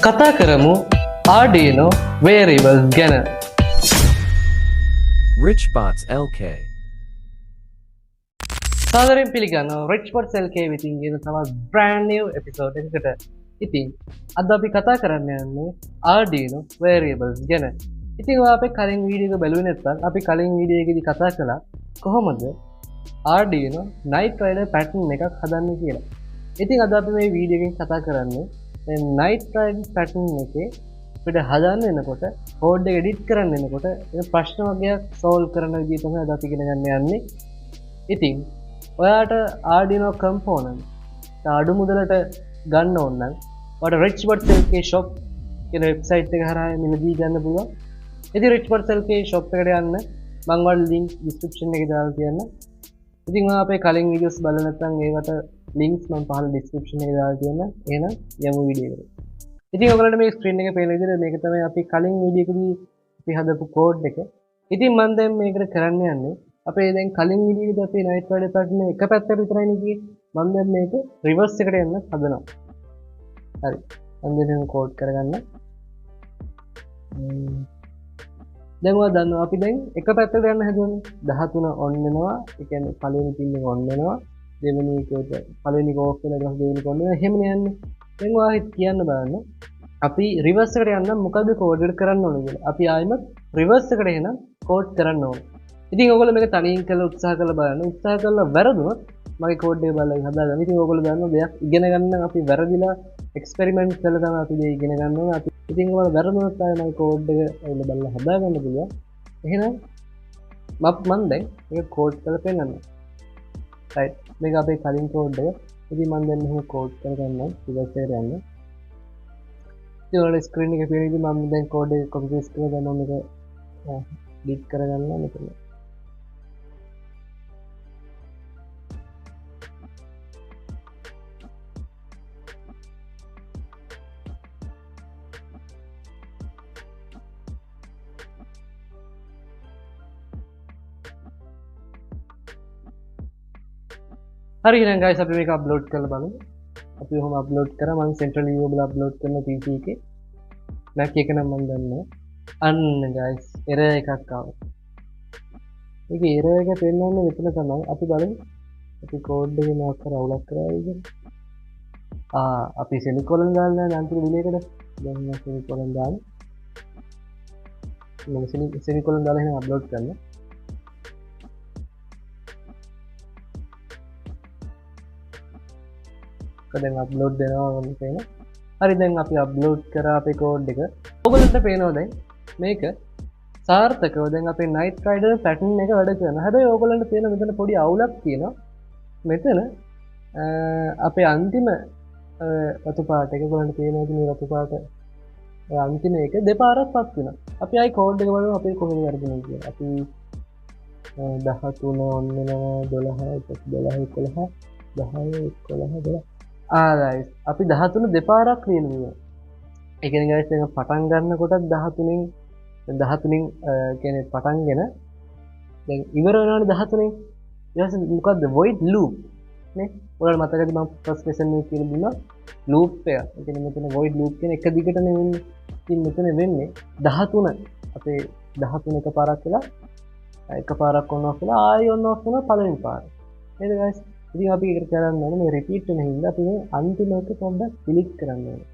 කතා කරමු Arduino variables ගැන. RichbotsLK. සාදරයෙන් පිළිගන්නවා RichbotsLK විසින් ගෙන තවත් brand new episode එකකට. ඉතින් අද අපි කතා කරන්න යන්නේ Arduino variables ගැන. ඉතින් ඔයා අපේ කලින් වීඩියෝ එක බැලුවේ නැත්නම් අපි කලින් වීඩියෝ එකේදී කතා කළා කොහොමද Arduino Night Rider pattern එකක් හදන්නේ කියලා. ඉතින් අද අපි මේ වීඩියෝ එකෙන් කතා කරන්නේ Night Rider pattern එකේ අපිට හදන්න එනකොට කෝඩ් එක එඩිට් කරන්න එනකොට ඒ ප්‍රශ්න වගේක් සෝල්ව් කරන විදිහ තමයි අද අපි ඉගෙන ගන්න යන්නේ. ඉතින් ඔයාට Arduino component අඩු මුදලට ගන්න ඕන නම් ඔයාලට RichbotsLK shop කියන වෙබ්සයිට් එක හරහා මිලදී ගන්න පුළුවන්. ඉතින් RichbotsLK shop එකට යන්න මම ඔයාලට link description එකේ දාලා තියන්න. ඉතින් ඔයා අපේ කලින් videos බලලා නැත්නම් ඒවට links මම පහළ description එකේ දාලා තියන්න. එහෙනම් යමු වීඩියෝ එකට. ඉතින් ඔයගලන්ට මේ ස්ක්‍රීන් එකේ පේන විදිහට මේක තමයි අපි කලින් වීඩියෝ එකදී අපි හදපු කෝඩ් එක. ඉතින් මම දැන් මේකට කරන්න යන්නේ අපේ දැන් කලින් වීඩියෝ එකදී අපි Night Rider pattern එක පැත්තකට විතරයිනේ ගියේ. මම දැන් මේක රිවර්ස් එකට යන්න හදනවා. හරි. මම දැන් කෝඩ් කරගන්න. දැන් ඔයා දන්නවා අපි දැන් එක පැත්තකට යන්න හදුවනේ. 13 ඔන් වෙනවා. ඒ කියන්නේ පළවෙනි පින් එක ඔන් වෙනවා. දෙවෙනි එකට පළවෙනි එක ඕෆ් වෙලා ඊට පස්සේ දෙවෙනි එක ඔන් වෙනවා. එහෙමනේ යන්නේ. දැන් ඔයා කියන්න බලන්න අපි රිවර්ස් එකට යන්න මොකද කෝඩ් එක කරන්න ඕනේ කියලා. අපි ආයෙත් රිවර්ස් එකට එන කෝඩ් කරන්න ඕනේ. ඉතින් ඔයගොල්ලෝ මේක තනියෙන් කරලා උත්සාහ කරලා බලන්න. උත්සාහ කරලා වැරදුනොත් මගේ කෝඩ් එක බලලා හදාගන්න. ඉතින් ඔයගොල්ලෝ දන්නවා දෙයක් ඉගෙන ගන්න අපි වැරදිලා එක්ස්පෙරිමන්ට් කරලා තමයි අපි මේ ඉගෙන ගන්න ඕනේ. අපි ඉතින් ඔයගොල්ලෝ වැරදුනොත් ආයෙ මගේ කෝඩ් එක ඇවිල්ලා බලලා හදාගන්න පුළුවන්. එහෙනම් මම දැන් මේක කෝඩ් කරලා පෙන්නන්න. right මේක අපේ කලින් කෝඩ් එක. ඉතින් මම දැන් මෙහෙම කෝඩ් කරගන්නම් රිවර්ස් එකට යන්න. ඉතින් ඔයාලා ස්ක්‍රීන් එකේ පේන විදිහ මම දැන් කෝඩ් එක කොපි පේස්ට් කරලා දැන් මේක ඩිලීට් කරගන්නවා මෙතන. හරි එහෙනම් guys අපි මේක අප්ලෝඩ් කරලා බලමු. අපි ඔහොම අප්ලෝඩ් කරා මම සෙන්ට්‍රල් වියුවබල් අප්ලෝඩ් කරන PC එකේ. Mac එක නම් මම දන්නේ. අන්න guys error එකක් ආවා. මේක error එක පෙන්වන්නේ මෙතන තමයි. අපි බලමු. අපි කෝඩ් එකේ මොකක් කර අවුලක් කරාද කියලා. අපි semicolon දාලා නැහැ අන්තිම විලේකට. දැන් මම semicolon දානවා. මම semicolon දාලා එහෙනම් අප්ලෝඩ් කරනවා. දැන් අප්ලෝඩ් දෙනවා වගේ පේනවා. හරි දැන් අපි අප්ලෝඩ් කරා අපේ කෝඩ් එක. ඔයගොල්ලන්ට පේනවා දැන් මේක සාර්ථකව දැන් අපේ Night Rider pattern එක වැඩ කරනවා. හැබැයි ඔයගොල්ලන්ට පේන මෙතන පොඩි අවුලක් තියෙනවා. මෙතන අපේ අන්තිම රතු පාට එක ඔයගොල්ලන්ට පේනවා මේ රතු පාට අන්තිම එක දෙපාරක් පස් වෙනවා. අපි ආයි කෝඩ් එක බලමු අපේ කොහෙද වැරදුනේ කියලා. අපි 13 ඔන් වෙනවා 12 11 guys අපි 13 දෙපාරක් ලියනවා. ඒ කියන්නේ guys දැන් පටන් ගන්නකොටත් 13න් කියන්නේ පටන්ගෙන දැන් ඉවර වෙනවනේ 13න්. ඊට පස්සේ මොකද්ද void loop නේ? ඔයාලට මතකද මම ෆස්ට් ලෙසන් එකේ කියලා දුන්නා loop එක. ඒ කියන්නේ මෙතන void loop කියන එක දිගටනේ වෙන්නේ. ඉතින් මෙතන වෙන්නේ 13 අපේ 13 එකපාරක් වෙලා එකපාරක් on off වෙලා ආයෙ on off වෙනවා පළවෙනි පාර. නේද guys? ඉතින් අපි ඒක කරන්න ඕනේ මේ රිපීට් වෙන හින්දා අපි මේ අන්තිම එක පොඩ්ඩක් ක්ලික් කරන්න ඕනේ.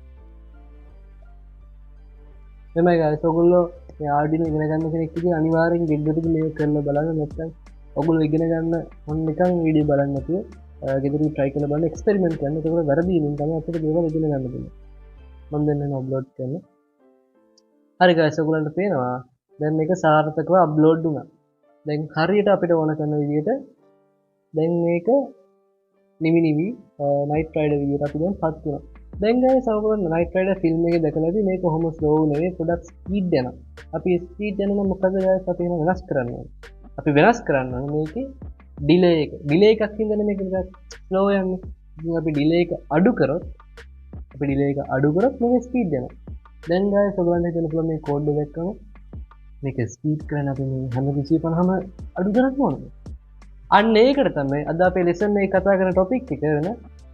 එමයි guys ඔයගොල්ලෝ මේ Arduino ඉගෙන ගන්න කෙනෙක් ඉතින් අනිවාර්යෙන් ගෙදරදී මේක කරලා බලන්න නැත්නම් ඔයගොල්ලෝ ඉගෙන ගන්න මොන නිකන් වීඩියෝ බලන්න නැතුව ගෙදරදී try කරලා බලන්න එක්ස්පෙරිමන්ට් කරන්න. ඒක වැරදි වෙනින් තමයි අපිට දේවල් ඉගෙන ගන්න පුළුවන්. මම දැන් නේද අප්ලෝඩ් කරන්නේ. හරි guys ඔයගොල්ලන්ට පේනවා දැන් මේක සාර්ථකව අප්ලෝඩ් වුණා. දැන් හරියට අපිට ඕන කරන විදිහට දැන් මේක නිවි Night Rider විදියට අපි දැන් පත් වෙනවා. දැන් guys ඔයගොල්ලෝ Night Rider ෆිල්ම් එකේ දැකලාදී මේක කොහොම ස්ලෝ නෙවෙයි පොඩක් ස්පීඩ් යනවා. අපි ස්පීඩ් යනවා මොකද guys අපි වෙන වෙනස් කරන්න ඕනේ. අපි වෙනස් කරන්න ඕනේ මේකේ ඩිලේ එකක් හින්දානේ මේක ටිකක් ස්ලෝ යන්නේ. ඉතින් අපි ඩිලේ එක අඩු කරොත් මේක ස්පීඩ් යනවා. දැන් guys ඔයගොල්ලන්ට හිතන්න පුළුවන් මේ කෝඩ් එක දැක්කම මේක ස්පීඩ් කරන්න අපි මේ හැම 250ම අඩු කරන්න ඕනේ. අන්න ඒකට තමයි අද අපේ ලෙසන් එකේ කතා කරන ටොපික් එක වෙන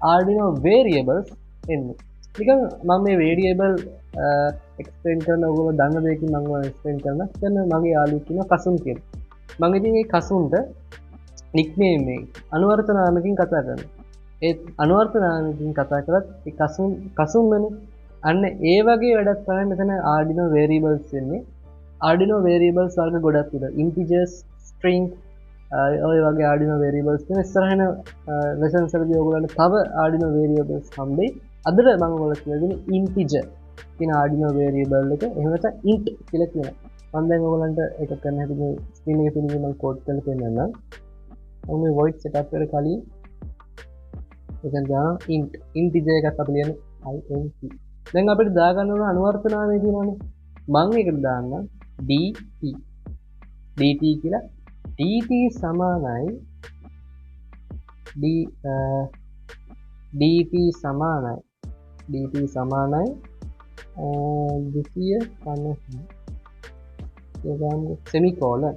Arduino variables එන්නේ. නිකන් මම මේ වේරියබල් එක්ස්ප්ලේන් කරන ඔයගොල්ලෝ දන්න දෙයකින් මම ඔයාලට එක්ස්ප්ලේන් කරනවා. දැන් මගේ යාළුවෙක් ඉන්නවා කසුන් කියලා. මම ඉතින් මේ කසුන්ට නික්නේම් එක අනුවර්ත නාමකින් කතා කරනවා. ඒ අනුවර්ත නාමකින් කතා කරත් ඒ කසුන්මනේ. අන්න ඒ වගේ වැඩක් තමයි මෙතන Arduino variables වෙන්නේ. Arduino variables වර්ග ගොඩක් තිබෙනවා. integers, string ඔය වගේ Arduino variables තියෙන ඉස්සරහින lessons වලදී ඔයගොල්ලන්ට තව Arduino variables හම්බෙයි. අදට මම ඔයගොල්ලන්ට කියලා දෙන්නේ integer කියන Arduino variable එක. එහෙම නැත්නම් int කියලා කියනවා. මම දැන් ඔයගොල්ලන්ට ඒක කරන්න හැටි මේ ස්ක්‍රීන් එකේ තියෙන මම කෝඩ් කරලා පෙන්නන්නම්. මම මේ void setup එකට කලින් එතන දාන integer එකක් අපි ලියන int. දැන් අපිට දාගන්න ඕන අනුවර්ත නාමය තියෙනවානේ. මම ඒකට දාන්නම් dt කියලා. dt සමානයි dt සමානයි 250 semicolon.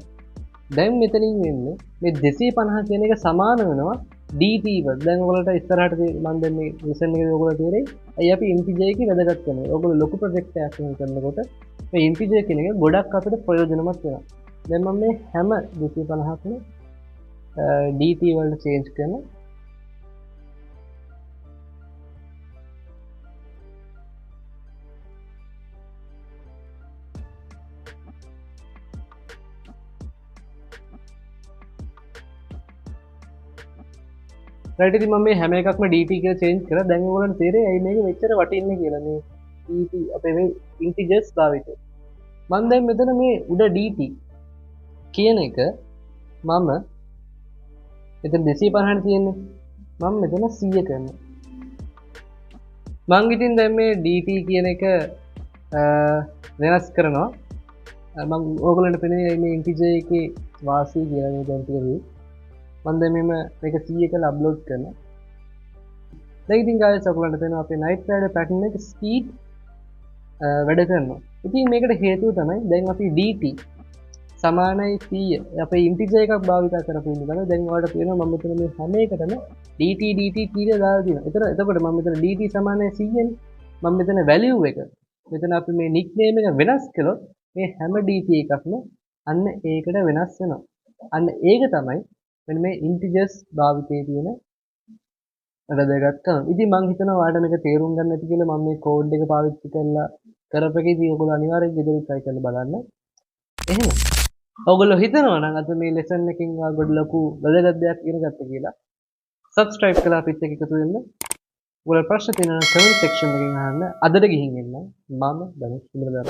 දැන් මෙතනින් වෙන්නේ මේ 250 කියන එක සමාන වෙනවා dt වල. දැන් ඔයගොල්ලන්ට ඉස්සරහට මම දැන් මේ lesson එකේ ඔයගොල්ලෝ තේරෙයි. අයි අපි integer එකේ වැදගත්කම. ඔයගොල්ලෝ ලොකු project එකක් කරනකොට මේ integer කියන එක ගොඩක් අපිට ප්‍රයෝජනවත් වෙනවා. දැන් මම මේ හැම 250ක්ම dt වලට change කරනවා. රයිට් ඉතින් මම මේ හැම එකක්ම dt කියලා change කරා. දැන් ඔයගොල්ලන්ට තේරෙයි ඇයි මේක මෙච්චර වටින්නේ කියලා. මේ dt අපේ මේ integers භාවිතය. මම දැන් මෙතන මේ උඩ dt කියන එක මම මෙතන 250 තියෙන්නේ. මම මෙතන 100 කරනවා. මම ඉතින් දැන් මේ dt කියන එක වෙනස් කරනවා. මම ඕගොල්ලන්ට පෙන්නන්නේ මේ integer එකේ වාසිය කියලා මේ දැන් තියෙන්නේ. මම දැන් මේක 100 කරලා අප්ලෝඩ් කරනවා. දැන් ඉතින් guys ඔයගොල්ලන්ට පේනවා අපේ night rider pattern එක speed වැඩ කරනවා. ඉතින් මේකට හේතුව තමයි දැන් අපි dt සමානයි 100 අපේ integer එකක් භාවිත කරපු ඉඳලා දැන් ඔයාලට පේනවා මම මෙතන මේ හැම එකටම dt කියලා දාලා තියෙනවා. එතකොට මම මෙතන dt සමානයි 100 නේ. මම මෙතන value එක මෙතන අපි මේ nickname එක වෙනස් කළොත් මේ හැම dt එකක්ම අන්න ඒකට වෙනස් වෙනවා. අන්න ඒක තමයි මෙන්න මේ integers භාවිතයේ තියෙන වැදගත්කම. ඉතින් මම හිතනවා ඔයාලට මේක තේරුම් ගන්න ඇති කියලා මම මේ කෝඩ් එක පාවිච්චි කරලා කරපෙකේදී ඔයගොල්ලෝ අනිවාර්යෙන් ගෙදර try කරලා බලන්න. එහෙනම් ඔයගොල්ලෝ හිතනවා නම් අද මේ lesson එකකින් ඔයගොල්ලෝ ලොකු වැදගත් දෙයක් ඉගෙන ගත්තා කියලා subscribe කරලා අපිත් එක්ක එකතු වෙන්න. ඔයගොල්ලෝ ප්‍රශ්න තියෙනවා නම් comment section එකකින් අහන්න. අදට ගිහින් එන්න. මම ධනුෂ් ඉමරදාන.